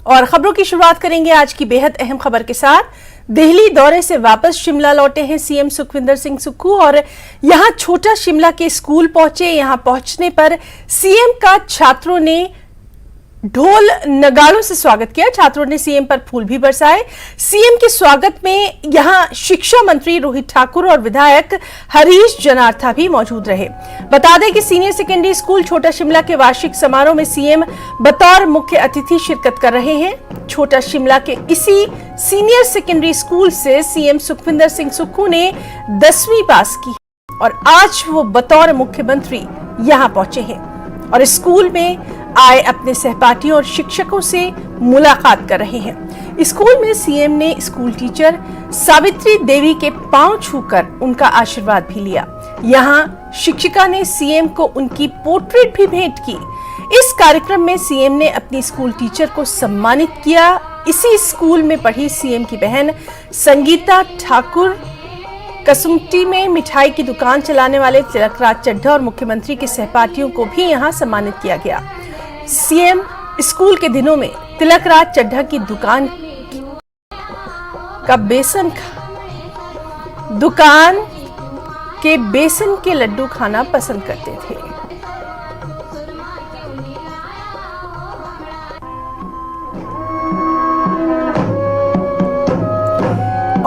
और खबरों की शुरुआत करेंगे आज की बेहद अहम खबर के साथ। दिल्ली दौरे से वापस शिमला लौटे हैं सीएम सुखविंदर सिंह सुक्खू और यहां छोटा शिमला के स्कूल पहुंचे। यहां पहुंचने पर सीएम का छात्रों ने ढोल नगाड़ों से स्वागत किया। छात्रों ने सीएम पर फूल भी बरसाए। सीएम के स्वागत में यहां शिक्षा मंत्री रोहित ठाकुर और विधायक हरीश जनार्था भी मौजूद रहे। बता दें कि सीनियर सेकेंडरी स्कूल छोटा शिमला के वार्षिक समारोह में सीएम बतौर मुख्य अतिथि शिरकत कर रहे हैं। छोटा शिमला के इसी सीनियर सेकेंडरी स्कूल से सीएम सुखविंदर सिंह सुक्खू ने 10वीं पास की और आज वो बतौर मुख्यमंत्री यहां पहुंचे हैं और स्कूल में आए अपने सहपाठियों और शिक्षकों से मुलाकात कर रहे हैं। स्कूल में सीएम ने स्कूल टीचर सावित्री देवी के पांव छूकर उनका आशीर्वाद भी लिया। यहां शिक्षिका ने सीएम को उनकी पोर्ट्रेट भी भेंट की। इस कार्यक्रम में सीएम ने अपनी स्कूल टीचर को सम्मानित किया। इसी स्कूल में पढ़ी सीएम की बहन संगीता ठाकुर, कसुमटी में मिठाई की दुकान चलाने वाले तिलकराज चड्ढा और मुख्यमंत्री के सहपाठियों को भी यहां सम्मानित किया गया। सीएम स्कूल के दिनों में तिलकराज चड्ढा की दुकान के बेसन के लड्डू खाना पसंद करते थे।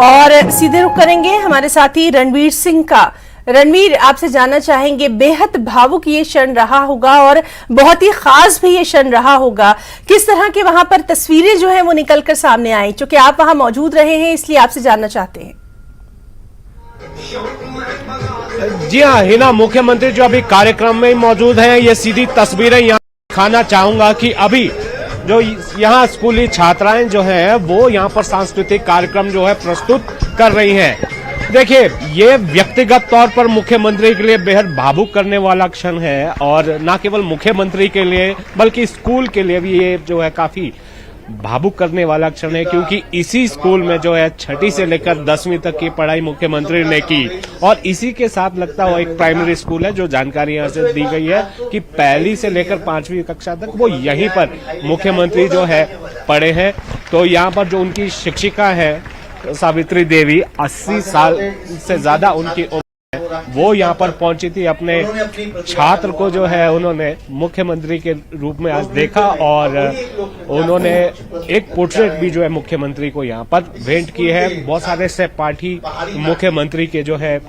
और सीधे रुख करेंगे हमारे साथी रणवीर सिंह का। रणवीर, आपसे जानना चाहेंगे, बेहद भावुक ये क्षण रहा होगा और बहुत ही खास भी ये क्षण रहा होगा। किस तरह के वहां पर तस्वीरें जो है वो निकलकर सामने आई, क्योंकि आप वहां मौजूद रहे हैं इसलिए आपसे जानना चाहते हैं। जी हाँ हिना, मुख्यमंत्री जो अभी कार्यक्रम में मौजूद हैं, ये सीधी तस्वीरें यहाँ दिखाना चाहूंगा कि अभी जो यहाँ स्कूली छात्राएं जो हैं वो यहाँ पर सांस्कृतिक कार्यक्रम जो है प्रस्तुत कर रही हैं। देखिए, ये व्यक्तिगत तौर पर मुख्यमंत्री के लिए बेहद भावुक करने वाला क्षण है और न केवल मुख्यमंत्री के लिए बल्कि स्कूल के लिए भी ये जो है काफी भावुक करने वाला क्षण है, क्योंकि इसी स्कूल में जो है 6ठी से लेकर 10वीं तक की पढ़ाई मुख्यमंत्री ने की और इसी के साथ लगता हुआ एक प्राइमरी स्कूल है। जो जानकारी यहाँ से दी गई है कि 1ली से लेकर 5वीं कक्षा तक वो यहीं पर मुख्यमंत्री जो है पढ़े हैं। तो यहाँ पर जो उनकी शिक्षिका है सावित्री देवी, 80 साल से ज्यादा उनकी उम्र है, वो यहाँ पर पहुंची थी। अपने छात्र को जो है उन्होंने मुख्यमंत्री के रूप में आज देखा और उन्होंने एक पोर्ट्रेट भी जो है मुख्यमंत्री को यहाँ पर भेंट की है। बहुत सारे सहपाठी मुख्यमंत्री के जो है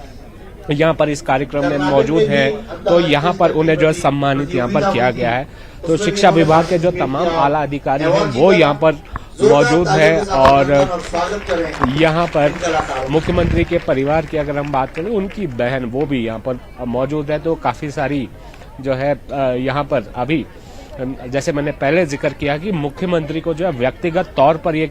यहाँ पर इस कार्यक्रम में मौजूद हैं, तो यहाँ पर उन्हें जो है सम्मानित यहाँ पर किया गया है। तो शिक्षा विभाग के जो तमाम आला अधिकारी हैं वो यहाँ पर मौजूद है और यहाँ पर मुख्यमंत्री के परिवार की अगर हम बात करें, उनकी बहन वो भी यहाँ पर मौजूद है। तो काफी सारी जो है यहाँ पर अभी जैसे मैंने पहले जिक्र किया कि मुख्यमंत्री को जो है व्यक्तिगत तौर पर ये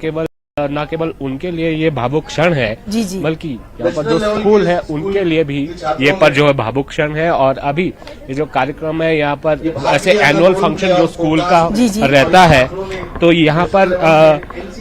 न केवल उनके लिए ये भावुक क्षण है, बल्कि यहाँ पर जो स्कूल है उनके लिए भी ये पर जो है भावुक क्षण है। और अभी ये जो कार्यक्रम है यहाँ पर ऐसे एनुअल फंक्शन जो स्कूल का रहता है, तो यहाँ पर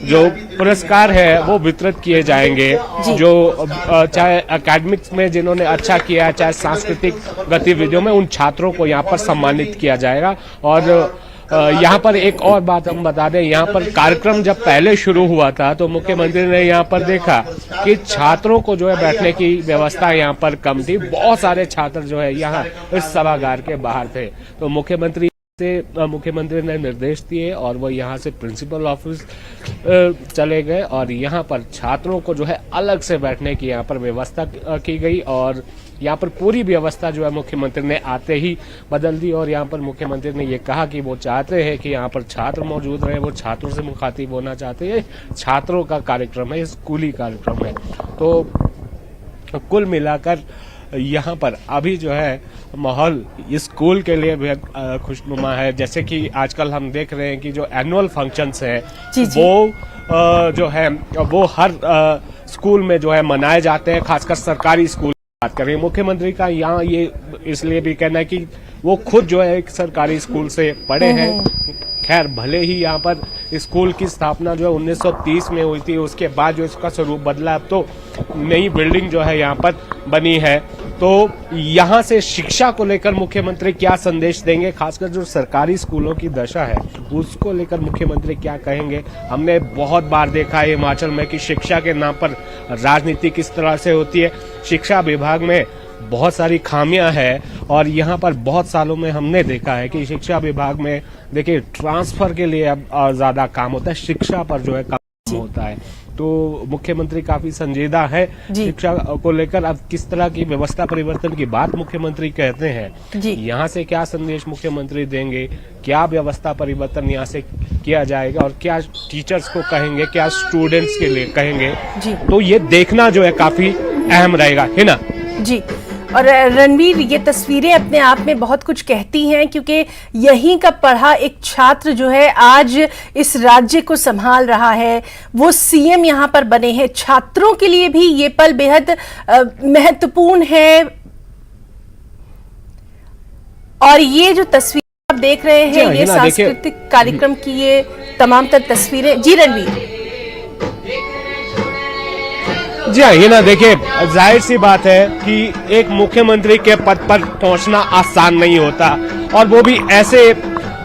जो पुरस्कार है वो वितरित किए जाएंगे। जो चाहे एकेडमिक्स में जिन्होंने अच्छा किया, चाहे सांस्कृतिक गतिविधियों में, उन छात्रों को यहाँ पर सम्मानित किया जाएगा। और यहाँ पर एक और बात हम बता दें, यहाँ पर कार्यक्रम जब पहले शुरू हुआ था तो मुख्यमंत्री ने यहाँ पर देखा कि छात्रों को जो है बैठने की व्यवस्था यहाँ पर कम थी। बहुत सारे छात्र जो है यहाँ इस सभागार के बाहर थे, तो मुख्यमंत्री ने निर्देश दिए और वो यहाँ से प्रिंसिपल ऑफिस चले गए और यहाँ पर छात्रों को जो है अलग से बैठने की यहाँ पर व्यवस्था की गई और यहाँ पर पूरी व्यवस्था जो है मुख्यमंत्री ने आते ही बदल दी। और यहाँ पर मुख्यमंत्री ने ये कहा कि वो चाहते हैं कि यहाँ पर छात्र मौजूद रहे, वो छात्रों से मुखातिब होना चाहते हैं। छात्रों का कार्यक्रम है, स्कूली कार्यक्रम है। तो कुल मिलाकर यहाँ पर अभी जो है माहौल स्कूल के लिए भी खुशनुमा है। जैसे कि आजकल हम देख रहे हैं कि जो एनुअल फंक्शंस हैं वो जो है वो हर स्कूल में जो है मनाए जाते हैं, खासकर सरकारी स्कूल बात करें। मुख्यमंत्री का यहाँ ये इसलिए भी कहना है कि वो खुद जो है एक सरकारी स्कूल से पढ़े हैं। खैर, भले ही यहाँ पर स्कूल की स्थापना जो है 1930 में हुई थी, उसके बाद जो इसका स्वरूप बदला, अब तो नई बिल्डिंग जो है यहाँ पर बनी है। तो यहाँ से शिक्षा को लेकर मुख्यमंत्री क्या संदेश देंगे, खासकर जो सरकारी स्कूलों की दशा है उसको लेकर मुख्यमंत्री क्या कहेंगे। हमने बहुत बार देखा है हिमाचल में कि शिक्षा के नाम पर राजनीति किस तरह से होती है। शिक्षा विभाग में बहुत सारी खामियां हैं और यहाँ पर बहुत सालों में हमने देखा है कि शिक्षा विभाग में देखिए ट्रांसफर के लिए अब ज्यादा काम होता है, शिक्षा पर जो है काम होता है। तो मुख्यमंत्री काफी संजीदा है शिक्षा को लेकर। अब किस तरह की व्यवस्था परिवर्तन की बात मुख्यमंत्री कहते हैं, यहाँ से क्या संदेश मुख्यमंत्री देंगे, क्या व्यवस्था परिवर्तन यहाँ से किया जाएगा और क्या टीचर्स को कहेंगे, क्या स्टूडेंट्स के लिए कहेंगे, तो ये देखना जो है काफी अहम रहेगा, है ना जी। और रणवीर, ये तस्वीरें अपने आप में बहुत कुछ कहती हैं, क्योंकि यहीं का पढ़ा एक छात्र जो है आज इस राज्य को संभाल रहा है, वो सीएम यहाँ पर बने हैं। छात्रों के लिए भी ये पल बेहद महत्वपूर्ण है। और ये जो तस्वीर आप देख रहे हैं, ये सांस्कृतिक कार्यक्रम की ये तमाम तर तस्वीरें। जी रणवीर। जी हाँ, ये ना देखिए, जाहिर सी बात है कि एक मुख्यमंत्री के पद पर पहुंचना आसान नहीं होता, और वो भी ऐसे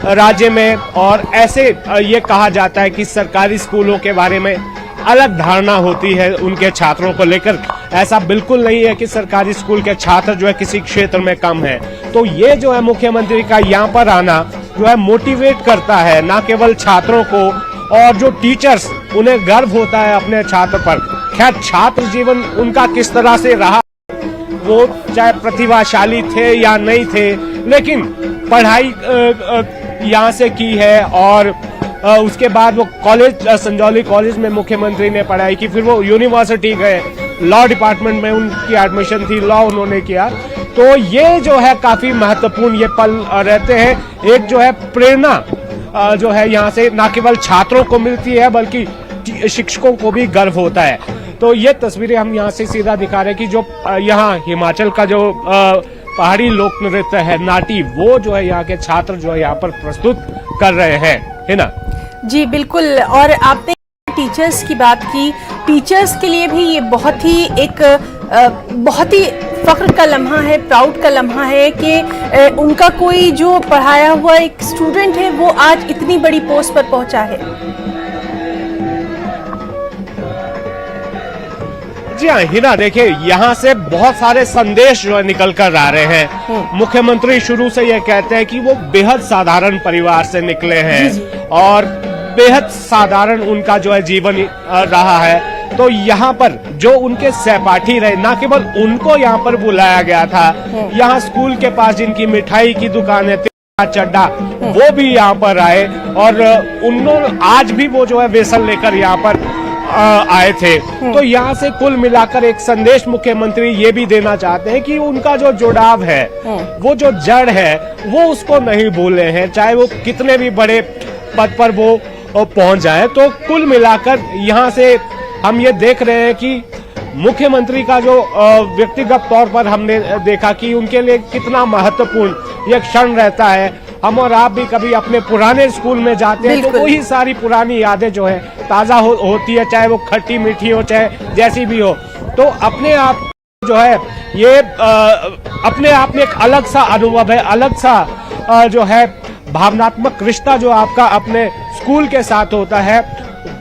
राज्य में, और ऐसे ये कहा जाता है कि सरकारी स्कूलों के बारे में अलग धारणा होती है उनके छात्रों को लेकर। ऐसा बिल्कुल नहीं है कि सरकारी स्कूल के छात्र जो है किसी क्षेत्र में कम है। तो ये जो है मुख्यमंत्री का यहाँ पर आना जो है मोटिवेट करता है ना केवल छात्रों को, और जो टीचर्स, उन्हें गर्व होता है अपने छात्र पर। खैर, छात्र जीवन उनका किस तरह से रहा, वो चाहे प्रतिभाशाली थे या नहीं थे, लेकिन पढ़ाई यहाँ से की है। और उसके बाद वो कॉलेज, संजौली कॉलेज में मुख्यमंत्री ने पढ़ाई की, फिर वो यूनिवर्सिटी गए, लॉ डिपार्टमेंट में उनकी एडमिशन थी, लॉ उन्होंने किया। तो ये जो है काफी महत्वपूर्ण ये पल रहते हैं। एक जो है प्रेरणा जो है यहाँ से ना केवल छात्रों को मिलती है बल्कि शिक्षकों को भी गर्व होता है। तो ये तस्वीरें हम यहाँ से सीधा दिखा रहे हैं कि जो यहाँ हिमाचल का जो पहाड़ी लोक नृत्य है, नाटी, वो जो है यहाँ के छात्र जो है यहाँ पर प्रस्तुत कर रहे हैं, है ना जी बिल्कुल। और आपने टीचर्स की बात की, टीचर्स के लिए भी ये बहुत ही फख्र का लम्हा है, प्राउड का लम्हा है कि उनका कोई जो पढ़ाया हुआ एक स्टूडेंट है वो आज इतनी बड़ी पोस्ट पर पहुंचा है। जी हाँ हिना, देखिए यहाँ से बहुत सारे संदेश जो है निकल कर आ रहे हैं। मुख्यमंत्री शुरू से ये कहते हैं कि वो बेहद साधारण परिवार से निकले हैं और बेहद साधारण उनका जो है जीवन रहा है। तो यहाँ पर जो उनके सहपाठी रहे, ना केवल उनको यहाँ पर बुलाया गया था, यहाँ स्कूल के पास जिनकी मिठाई की दुकानें थी, चड्डा, वो भी यहाँ पर आए और उन्होंने आज भी वो जो है वेसल लेकर यहाँ पर आए थे। तो यहाँ से कुल मिलाकर एक संदेश मुख्यमंत्री ये भी देना चाहते हैं कि उनका जो जुड़ाव है, वो जो जड़ है, वो उसको नहीं भूले हैं, चाहे वो कितने भी बड़े पद पर वो पहुंच जाए। तो कुल मिलाकर यहाँ से हम ये देख रहे हैं कि मुख्यमंत्री का जो व्यक्तिगत तौर पर हमने देखा कि उनके लिए कितना महत्वपूर्ण ये क्षण रहता है। हम और आप भी कभी अपने पुराने स्कूल में जाते हैं तो वही सारी पुरानी यादें जो है ताजा होती है, चाहे वो खट्टी मीठी हो, चाहे जैसी भी हो। तो अपने आप जो है ये अपने आप में एक अलग सा अनुभव है, अलग सा जो है भावनात्मक रिश्ता जो आपका अपने स्कूल के साथ होता है।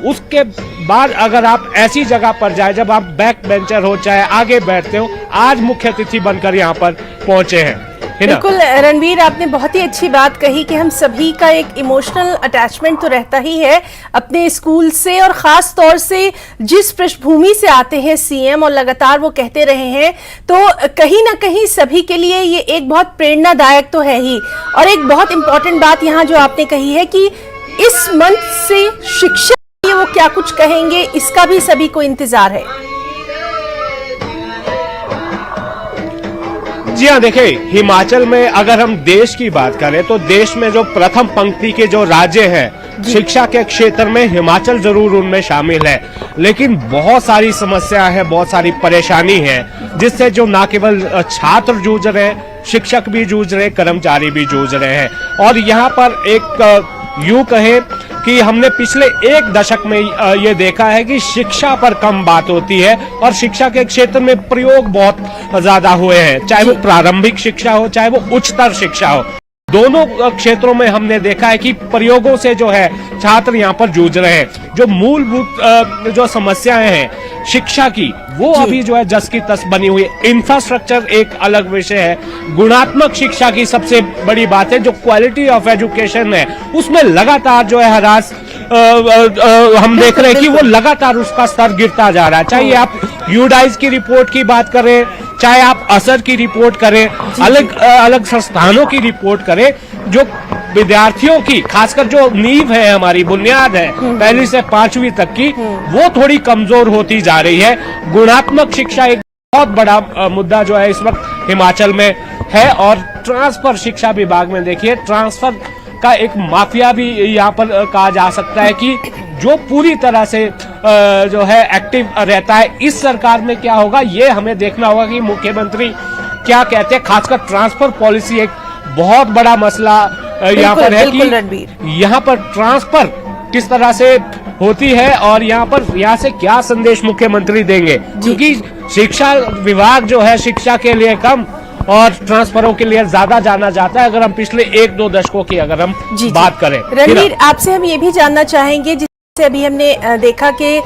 उसके बाद अगर आप ऐसी जगह पर जाए जब आप बैक बेंचर हो, चाहे आगे बैठते हो, आज मुख्य अतिथि बनकर यहाँ पर पहुंचे हैं। बिल्कुल रणवीर, आपने बहुत ही अच्छी बात कही कि हम सभी का एक इमोशनल अटैचमेंट तो रहता ही है अपने स्कूल से, और खास तौर से जिस पृष्ठभूमि से आते हैं सीएम, और लगातार वो कहते रहे हैं, तो कहीं ना कहीं सभी के लिए ये एक बहुत प्रेरणादायक तो है ही। और एक बहुत इंपॉर्टेंट बात यहाँ जो आपने कही है कि इस मंच से शिक्षा वो क्या कुछ कहेंगे, इसका भी सभी को इंतजार है। जी हाँ, देखिए हिमाचल में अगर हम देश की बात करें तो देश में जो प्रथम पंक्ति के जो राज्य हैं शिक्षा के क्षेत्र में हिमाचल जरूर उनमें शामिल है। लेकिन बहुत सारी समस्या है, बहुत सारी परेशानी है, जिससे जो ना केवल छात्र जूझ रहे हैं, शिक्षक भी जूझ रहे, कर्मचारी भी जूझ रहे हैं। और यहाँ पर एक यूं कहें कि हमने पिछले एक दशक में ये देखा है कि शिक्षा पर कम बात होती है और शिक्षा के क्षेत्र में प्रयोग बहुत ज्यादा हुए हैं, चाहे वो प्रारंभिक शिक्षा हो चाहे वो उच्चतर शिक्षा हो। दोनों क्षेत्रों में हमने देखा है कि प्रयोगों से जो है छात्र यहाँ पर जूझ रहे हैं। जो मूलभूत जो समस्याएं हैं शिक्षा की वो अभी जो है जस की तस बनी हुई है। इंफ्रास्ट्रक्चर एक अलग विषय है। गुणात्मक शिक्षा की सबसे बड़ी बात है, जो क्वालिटी ऑफ एजुकेशन है उसमें लगातार जो है हरास हम देख रहे हैं कि वो लगातार उसका स्तर गिरता जा रहा है। चाहे आप यूडाइज की रिपोर्ट की बात करें, चाहे आप असर की रिपोर्ट करें, अलग अलग संस्थानों की रिपोर्ट करें, जो विद्यार्थियों की खासकर जो नींव है हमारी बुनियाद है पहली से 5वीं तक की, वो थोड़ी कमजोर होती जा रही है। गुणात्मक शिक्षा एक बहुत बड़ा मुद्दा जो है इस वक्त हिमाचल में है। और ट्रांसफर शिक्षा विभाग में देखिए ट्रांसफर का एक माफिया भी यहाँ पर कहा जा सकता है कि जो पूरी तरह से जो है एक्टिव रहता है। इस सरकार में क्या होगा ये हमें देखना होगा कि मुख्यमंत्री क्या कहते हैं। खासकर ट्रांसफर पॉलिसी एक बहुत बड़ा मसला यहाँ पर है कि यहाँ पर ट्रांसफर किस तरह से होती है और यहाँ से क्या संदेश मुख्यमंत्री देंगे, क्योंकि शिक्षा विभाग जो है शिक्षा के लिए कम और ट्रांसफरों के लिए ज्यादा जाना जाता है। अगर हम पिछले 1-2 दशकों की अगर हम बात करें। रणवीर, आपसे हम ये भी जानना चाहेंगे, जैसे अभी हमने देखा कि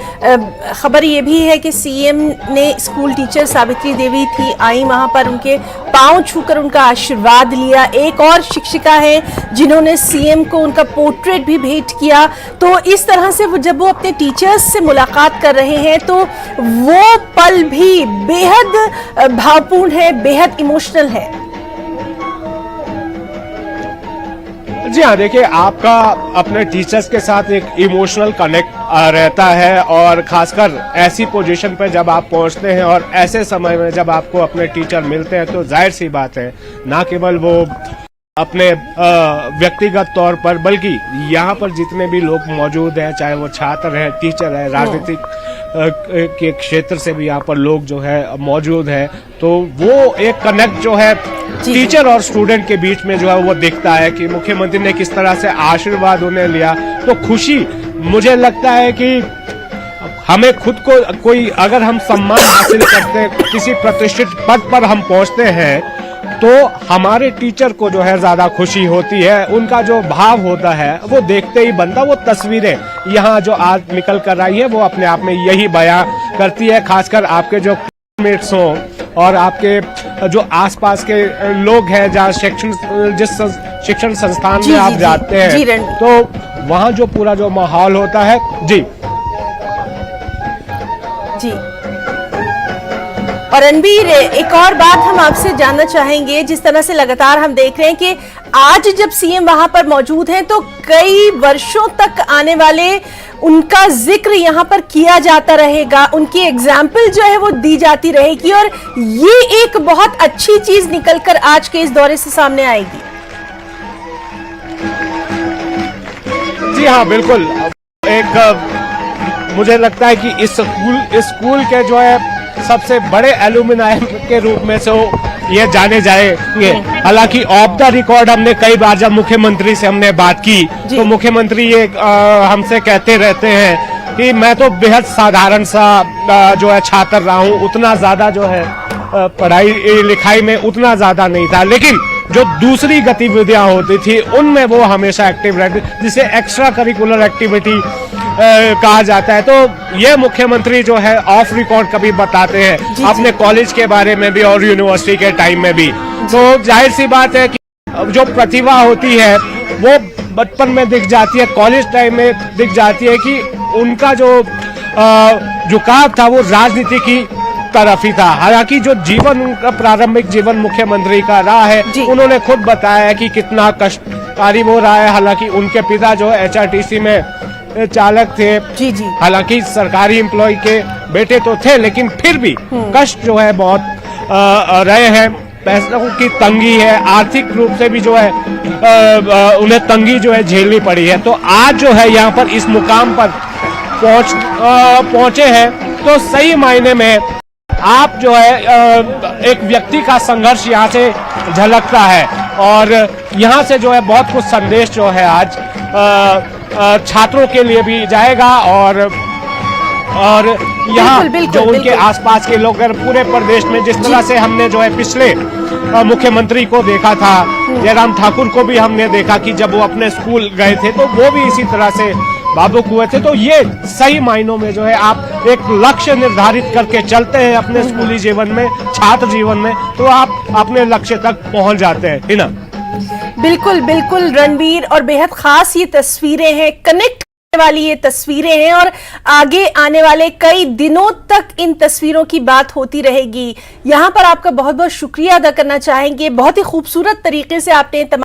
खबर ये भी है कि सीएम ने स्कूल टीचर सावित्री देवी थी आई वहां पर उनके पांव छूकर उनका आशीर्वाद लिया। एक और शिक्षिका है जिन्होंने सीएम को उनका पोर्ट्रेट भी भेंट किया। तो इस तरह से जब वो अपने टीचर्स से मुलाकात कर रहे हैं तो वो पल भी बेहद भावपूर्ण है, बेहद इमोशनल है। जी हाँ, देखिए आपका अपने टीचर्स के साथ एक इमोशनल कनेक्ट रहता है और खासकर ऐसी पोजीशन पर जब आप पहुंचते हैं और ऐसे समय में जब आपको अपने टीचर मिलते हैं तो जाहिर सी बात है ना केवल वो अपने व्यक्तिगत तौर पर बल्कि यहाँ पर जितने भी लोग मौजूद हैं, चाहे वो छात्र है, टीचर है, राजनीतिक के क्षेत्र से भी यहाँ पर लोग जो है मौजूद है, तो वो एक कनेक्ट जो है टीचर और स्टूडेंट के बीच में जो है वो दिखता है कि मुख्यमंत्री ने किस तरह से आशीर्वाद उन्हें लिया। तो खुशी मुझे लगता है कि हमें खुद को कोई अगर हम सम्मान हासिल करते हैं, किसी प्रतिष्ठित पद पर हम पहुंचते हैं तो हमारे टीचर को जो है ज्यादा खुशी होती है। उनका जो भाव होता है वो देखते ही बनता। वो तस्वीरें यहाँ जो आज निकल कर आई है वो अपने आप में यही बयां करती है। खासकर आपके जो क्लासमेट्स हों और आपके जो आसपास के लोग हैं, जहाँ जिस शिक्षण संस्थान में आप जाते हैं तो वहाँ जो पूरा जो माहौल होता है। जी जी। और रणवीर, एक और बात हम आपसे जानना चाहेंगे, जिस तरह से लगातार हम देख रहे हैं कि आज जब सीएम वहां पर मौजूद हैं तो कई वर्षों तक आने वाले उनका जिक्र यहां पर किया जाता रहेगा, उनकी एग्जाम्पल जो है वो दी जाती रहेगी और ये एक बहुत अच्छी चीज निकलकर आज के इस दौरे से सामने आएगी। जी हाँ, बिल्कुल। एक मुझे लगता है कि इस स्कूल के जो है सबसे बड़े एल्यूमिनाई के रूप में से ये जाने जाएंगे। हालांकि ऑफ द रिकॉर्ड हमने कई बार जब मुख्यमंत्री से हमने बात की तो मुख्यमंत्री ये हमसे कहते रहते हैं कि मैं तो बेहद साधारण सा जो है छात्र रहा हूँ, उतना ज्यादा जो है पढ़ाई लिखाई में उतना ज्यादा नहीं था, लेकिन जो दूसरी गतिविधियां होती थी उनमें वो हमेशा एक्टिव रहते, जिसे एक्स्ट्रा करिकुलर एक्टिविटी कहा जाता है। तो ये मुख्यमंत्री जो है ऑफ रिकॉर्ड कभी बताते हैं अपने कॉलेज के बारे में भी और यूनिवर्सिटी के टाइम में भी। तो जाहिर सी बात है कि जो प्रतिभा होती है वो बचपन में दिख जाती है, कॉलेज टाइम में दिख जाती है कि उनका जो झुकाव था वो राजनीति की तरफ ही था। हालांकि जो जीवन उनका प्रारंभिक जीवन मुख्यमंत्री का रहा है, उन्होंने खुद बताया कि कितना कष्टकारी वो रहा है। हालांकि उनके पिता जो HRTC में चालक थे, हालांकि सरकारी एम्प्लॉय के बेटे तो थे, लेकिन फिर भी कष्ट जो है बहुत रहे हैं। पैसों की तंगी है, आर्थिक रूप से भी जो है उन्हें तंगी जो है झेलनी पड़ी है। तो आज जो है यहाँ पर इस मुकाम पर पहुंचे हैं तो सही मायने में आप जो है एक व्यक्ति का संघर्ष यहाँ से झलकता है और यहाँ से जो है बहुत कुछ संदेश जो है आज छात्रों के लिए भी जाएगा और यहाँ बिल्कुल, जो उनके बिल्कुल। आसपास के लोग, अगर पूरे प्रदेश में जिस तरह से हमने जो है पिछले मुख्यमंत्री को देखा था, जयराम ठाकुर को भी हमने देखा कि जब वो अपने स्कूल गए थे तो वो भी इसी तरह से भावुक हुए थे। तो ये सही मायनों में जो है आप एक लक्ष्य निर्धारित करके चलते हैं अपने स्कूली जीवन में, छात्र जीवन में, तो आप अपने लक्ष्य तक पहुंच जाते हैं, है ना? बिल्कुल बिल्कुल रणवीर, और बेहद खास ये तस्वीरें हैं, कनेक्ट करने वाली ये तस्वीरें हैं, और आगे आने वाले कई दिनों तक इन तस्वीरों की बात होती रहेगी। यहाँ पर आपका बहुत बहुत शुक्रिया अदा करना चाहेंगे। बहुत ही खूबसूरत तरीके से आपने